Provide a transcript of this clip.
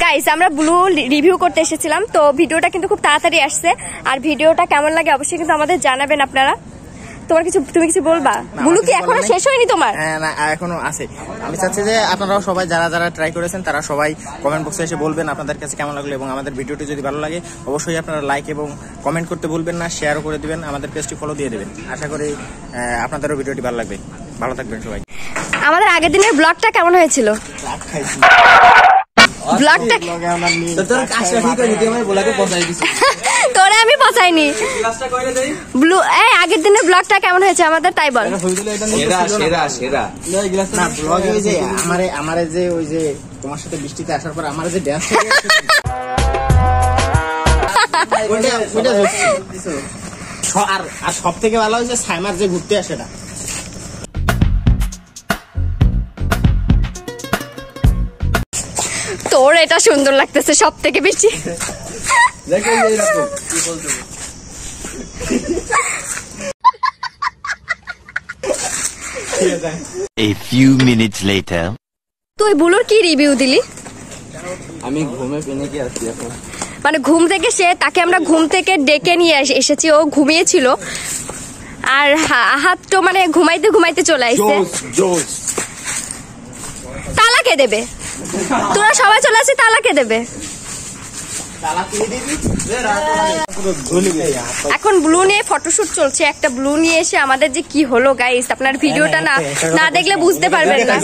Guys আমরা blue review করতে এসেছিলাম, তো ভিডিওটা কিন্তু খুব তাড়াতাড়ি আসছে। আর ভিডিওটা কেমন লাগে অবশ্যই কিন্তু আমাদের জানাবেন আপনারা। তুমি কিছু বলবা? ব্লু কি এখনো শেষ হয়নি তোমার? হ্যাঁ না, এখনো আছে। আমি চাচ্ছি যে আপনারাও সবাই যারা যারা ট্রাই করেছেন তারা সবাই কমেন্ট বক্সে এসে বলবেন আপনাদের কাছে কেমন লাগলো, এবং আমাদের ভিডিওটি যদি ভালো লাগে অবশ্যই আপনারা লাইক এবং কমেন্ট করতে ভুলবেন না, শেয়ারও করে দিবেন, আমাদের পেজটি ফলো দিয়ে দেবেন। আশা করি আপনাদেরও ভিডিওটি ভালো লাগবে। ভালো থাকবেন সবাই। আমাদের আগের দিনের ব্লগটা কেমন হয়েছিল? ব্লগটা তোরে আমি পচাইনি। ব্লু এই আগের দিনের ব্লগটা কেমন হয়েছে আমাদের তাই বল। আমারে যে ওই যে তোমার সাথে বৃষ্টিতে আসার পর আমার যে ড্যান্স আর সব থেকে ভালো হয়েছে সাইমার যে ঘুরতে আসে না। তোর এটা সুন্দর লাগতেছে সব থেকে বেশি। A few minutes later. তুই বুলুর কি রিভিউ দিলি? আমি ঘুমে পেনে কি আসছি এখন, মানে ঘুম থেকে তাকে আমরা ঘুম থেকে ডেকে নিয়ে এসেছি, ও ঘুমিয়েছিল। আর হাত তো মানে ঘুমাইতে ঘুমাইতে চলে আসছে। তালাকে দেবে, তোরা সবাই চলে আসছে তালাকে দেবে। এখন ব্লু নিয়ে ফটোশুট চলছে, একটা ব্লু নিয়ে এসে আমাদের যে কি হলো গাইস, আপনার ভিডিওটা না দেখলে বুঝতে পারবেন না।